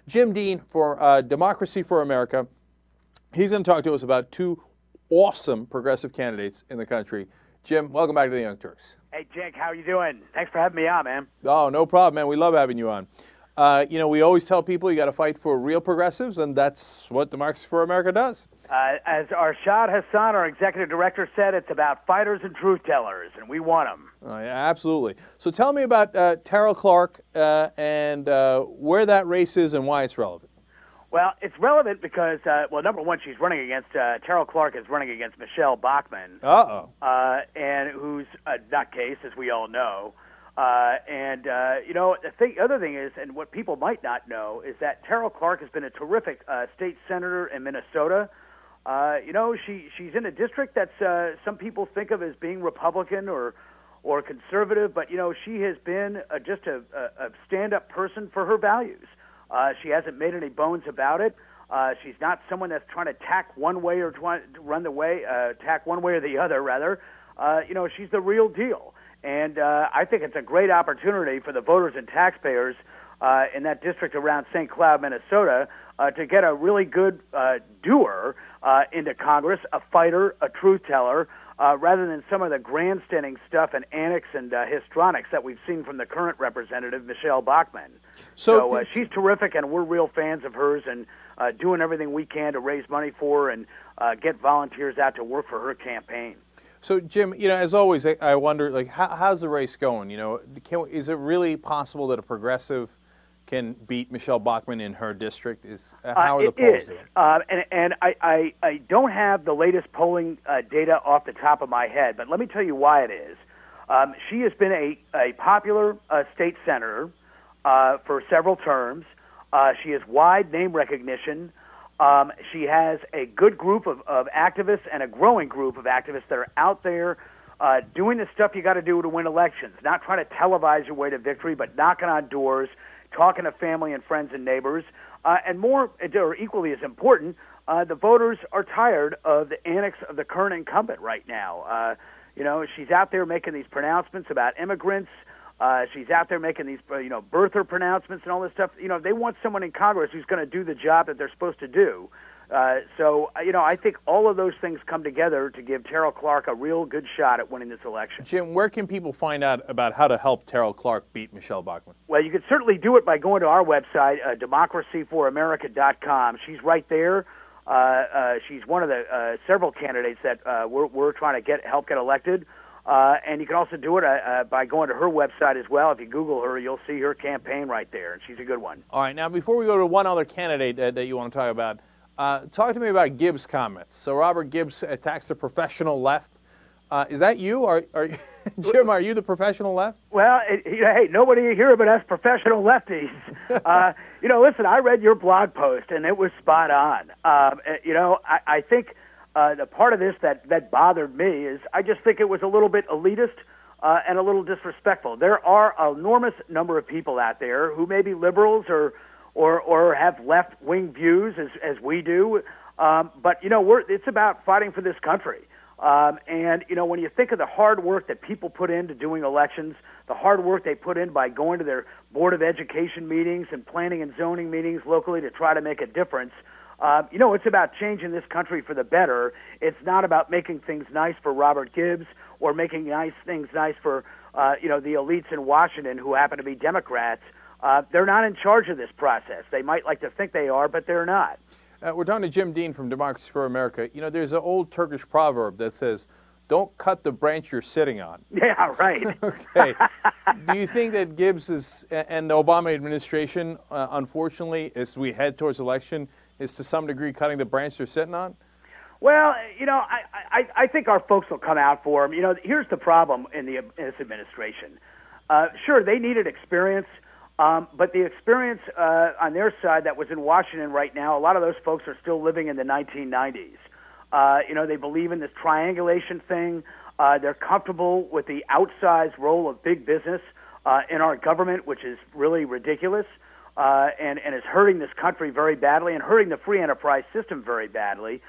Jim Dean for Democracy for America. He's going to talk to us about two awesome progressive candidates in the country. Jim, welcome back to the Young Turks. Hey, Jake, how you doing? Thanks for having me on, man. Oh, no problem, man. We love having you on. We always tell people you got to fight for real progressives, and that's what Democracy for America does. As Arshad Hassan, our executive director, said, it's about fighters and truth tellers, and we want them. Oh, yeah, absolutely. So tell me about Terell Clark and where that race is and why it's relevant. Well, it's relevant because, number one, she's running against, Terell Clark is running against Michelle Bachmann. And who's a nutcase, as we all know. The other thing is, and what people might not know, is that Terell Clark has been a terrific state senator in Minnesota. She's in a district that's some people think of as being Republican or conservative, but, she has been just a stand-up person for her values. She hasn't made any bones about it. She's not someone that's trying to tack one way or tack one way or the other, rather. She's the real deal. And I think it's a great opportunity for the voters and taxpayers in that district around St. Cloud, Minnesota, to get a really good doer into Congress, a fighter, a truth teller, rather than some of the grandstanding stuff and annex and histrionics that we've seen from the current representative, Michelle Bachmann. So she's terrific, and we're real fans of hers and doing everything we can to raise money for her and get volunteers out to work for her campaign. So, Jim, as always, I wonder, how's the race going? Is it really possible that a progressive can beat Michelle Bachmann in her district? How are the polls doing? I don't have the latest polling data off the top of my head, but let me tell you why it is. She has been a popular state senator for several terms. She has wide name recognition. She has a good group of activists and a growing group of activists that are out there doing the stuff you got to do to win elections, not trying to televise your way to victory, but knocking on doors, talking to family and friends and neighbors. And more, or equally as important, the voters are tired of the annex of the current incumbent right now. She's out there making these pronouncements about immigrants. She's out there making these, birther pronouncements and all this stuff. They want someone in Congress who's going to do the job that they're supposed to do. I think all of those things come together to give Terell Clark a real good shot at winning this election. Jim, where can people find out about how to help Terell Clark beat Michelle Bachmann? Well, you can certainly do it by going to our website, democracyforamerica.com. She's right there. She's one of the several candidates that we're trying to help get elected. And you can also do it by going to her website as well. If you Google her, you'll see her campaign right there, and she's a good one. All right. Now, before we go to one other candidate that you want to talk about, talk to me about Gibbs' comments. So Robert Gibbs attacks the professional left. Is that you? Jim, are you the professional left? Well, hey, nobody here but us professional lefties. Listen, I read your blog post, and it was spot on. I think the part of this that bothered me is I just think it was a little bit elitist and a little disrespectful. There are an enormous number of people out there who may be liberals or have left-wing views as we do, but it's about fighting for this country. When you think of the hard work that people put into doing elections, the hard work they put in by going to their Board of Education meetings and planning and zoning meetings locally to try to make a difference, it's about changing this country for the better. It's not about making things nice for Robert Gibbs or making things nice for, the elites in Washington who happen to be Democrats. They're not in charge of this process. They might like to think they are, but they're not. We're talking to Jim Dean from Democracy for America. There's an old Turkish proverb that says, don't cut the branch you're sitting on. Yeah, right. Okay. Do you think that Gibbs and the Obama administration, unfortunately, as we head towards election, is to some degree cutting the branch they're sitting on? Well, I think our folks will come out for him. Here's the problem in this administration. Sure, they needed experience, but the experience on their side that was in Washington right now, a lot of those folks are still living in the 1990s. They believe in this triangulation thing. They're comfortable with the outsized role of big business in our government, which is really ridiculous. And is hurting this country very badly and hurting the free enterprise system very badly.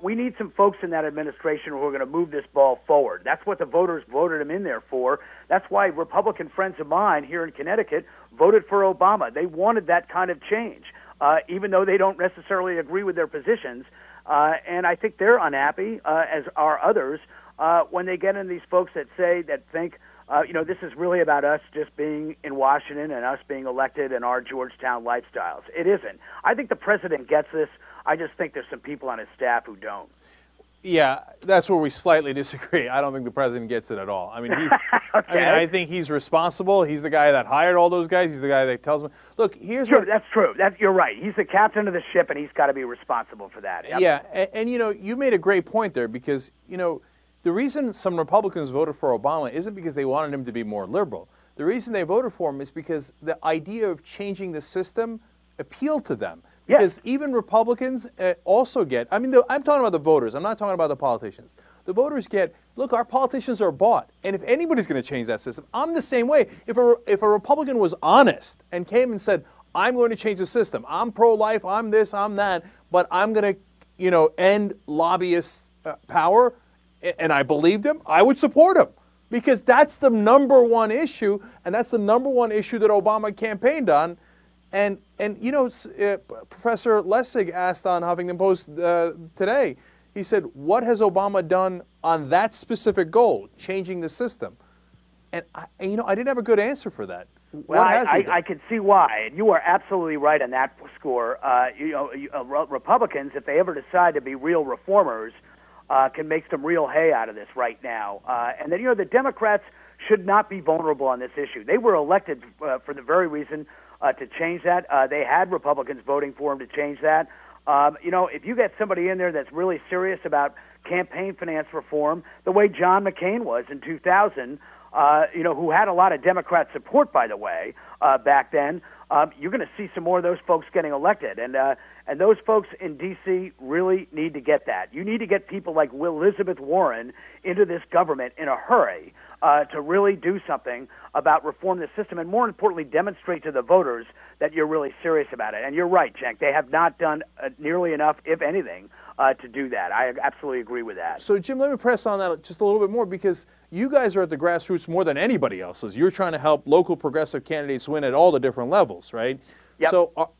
We need some folks in that administration who are going to move this ball forward. That's what the voters voted him in there for. That's why Republican friends of mine here in Connecticut voted for Obama. They wanted that kind of change, even though they don't necessarily agree with their positions. And I think they're unhappy, as are others, when they get in these folks that think, this is really about us just being in Washington and us being elected and our Georgetown lifestyles. It isn't. I think the president gets this. I just think there's some people on his staff who don't. Yeah, that's where we slightly disagree. I don't think the president gets it at all. I mean, Okay. I think he's responsible. He's the guy that hired all those guys. He's the guy that tells them, look, here's Sure, what... that's true. You're right. He's the captain of the ship, and he's got to be responsible for that. Yep. Yeah, and you made a great point there because, the reason some Republicans voted for Obama isn't because they wanted him to be more liberal. The reason they voted for him is because the idea of changing the system appealed to them. Because even Republicans also get, I'm talking about the voters. I'm not talking about the politicians. The voters get, look, our politicians are bought. And if anybody's going to change that system, I'm the same way. If a Republican was honest and came and said, I'm going to change the system. I'm pro-life, I'm this, I'm that, but I'm going to, end lobbyist power, and I believed him, I would support him. Because that's the number one issue, and that's the number one issue that Obama campaigned on. And Professor Lessig asked on Huffington Post today, he said, what has Obama done on that specific goal, changing the system? And, I didn't have a good answer for that. Well, I can see why. And you are absolutely right on that score. Republicans, if they ever decide to be real reformers, can make some real hay out of this right now. And then, the Democrats should not be vulnerable on this issue. They were elected for the very reason to change that. They had Republicans voting for him to change that. If you get somebody in there that's really serious about campaign finance reform, the way John McCain was in 2000, who had a lot of Democrat support, by the way, back then, you're going to see some more of those folks getting elected. And those folks in D.C. really need to get that. You need to get people like Elizabeth Warren into this government in a hurry to really do something about reform the system and, more importantly, demonstrate to the voters that you're really serious about it. And you're right, Cenk. They have not done nearly enough, if anything, to do that. I absolutely agree with that. So, Jim, let me press on that just a little bit more because you guys are at the grassroots more than anybody else is. You're trying to help local progressive candidates win at all the different levels, right? Yep. So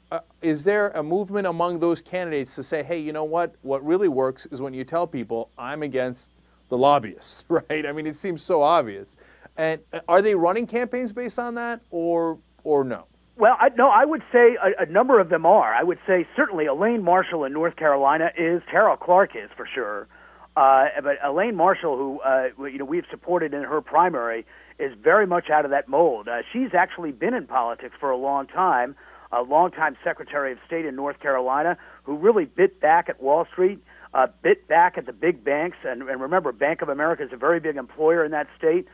is there a movement among those candidates to say, hey, you know what really works is when you tell people I'm against the lobbyists, right? I mean, it seems so obvious. And are they running campaigns based on that or no? Well, I would say a number of them are. I would say certainly Elaine Marshall in North Carolina is. Terell Clark is for sure. But Elaine Marshall, who we've supported in her primary, is very much out of that mold. She's actually been in politics for a longtime Secretary of State in North Carolina, who really bit back at Wall Street, bit back at the big banks. And remember, Bank of America is a very big employer in that state.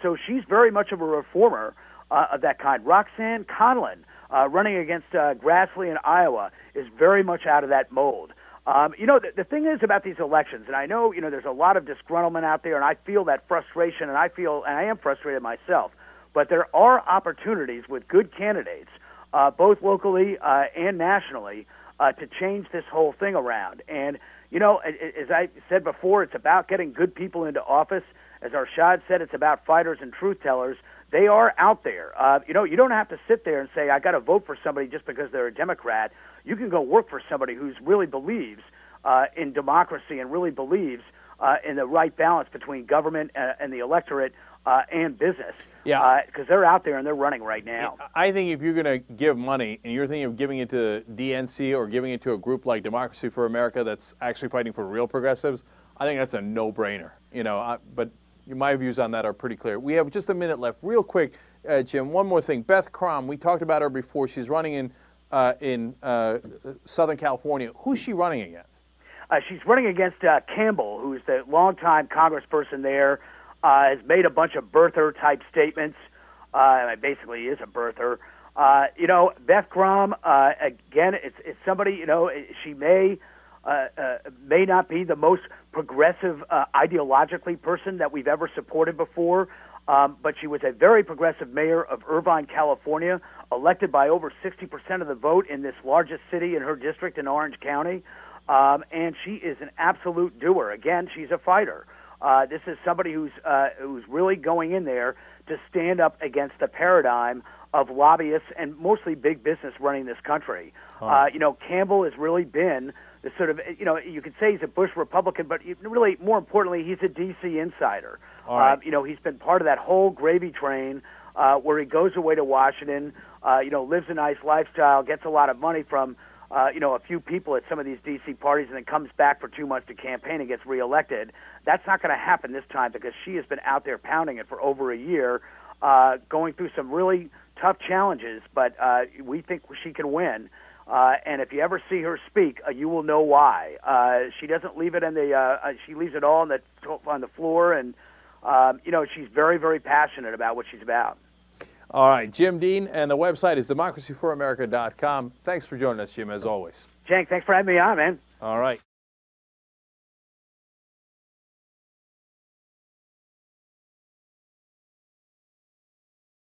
So she's very much of a reformer of that kind. Roxanne Conlon, running against Grassley in Iowa, is very much out of that mold. The thing is about these elections, and I know, there's a lot of disgruntlement out there, and I feel that frustration, and I am frustrated myself, but there are opportunities with good candidates, both locally and nationally, to change this whole thing around. And, as I said before, it's about getting good people into office. As Arshad said, it's about fighters and truth tellers. They are out there. You don't have to sit there and say, I got to vote for somebody just because they're a Democrat. You can go work for somebody who really believes in democracy and really believes in the right balance between government and the electorate and business. Yeah. Because they're out there and they're running right now. I think if you're going to give money and you're thinking of giving it to DNC or giving it to a group like Democracy for America that's actually fighting for real progressives, I think that's a no-brainer. But my views on that are pretty clear. We have just a minute left. Real quick, Jim, one more thing. Beth Krom, we talked about her before. She's running in Southern California. Who's she running against? She's running against Campbell, who's the longtime congressperson there, has made a bunch of birther-type statements. Basically is a birther. Beth Krom, again, it's somebody, she may not be the most progressive ideologically person that we've ever supported before, but she was a very progressive mayor of Irvine, California, elected by over 60% of the vote in this largest city in her district in Orange County. and she is an absolute doer. Again, she's a fighter. This is somebody who's really going in there to stand up against the paradigm of lobbyists and mostly big business running this country. Campbell has really been the sort of, you could say he's a Bush Republican, but really, more importantly, he's a D.C. insider. He's been part of that whole gravy train where he goes away to Washington, lives a nice lifestyle, gets a lot of money from, a few people at some of these D.C. parties, and then comes back for 2 months to campaign and gets reelected. That's not going to happen this time because she has been out there pounding it for over a year, going through some really tough challenges, but we think she can win. And if you ever see her speak, you will know why. She doesn't leave it she leaves it all on the floor, and she's very, very passionate about what she's about. All right, Jim Dean, and the website is democracyforamerica.com. Thanks for joining us, Jim, as always. Cenk, thanks for having me on, man. All right.